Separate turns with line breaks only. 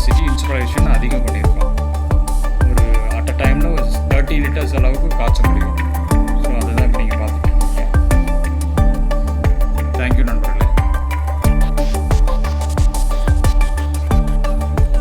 Capacity installation அதிகம் பண்ணியிருக்கோம். ஒரு அட் அ டைமில் ஒரு 30 லிட்டர்ஸ் அளவுக்கு காய்ச்ச முடியும். ஸோ அதுதான் இப்போ நீங்கள் பார்த்துட்டு இருக்கீங்க. தேங்க்யூ நண்பர்களே.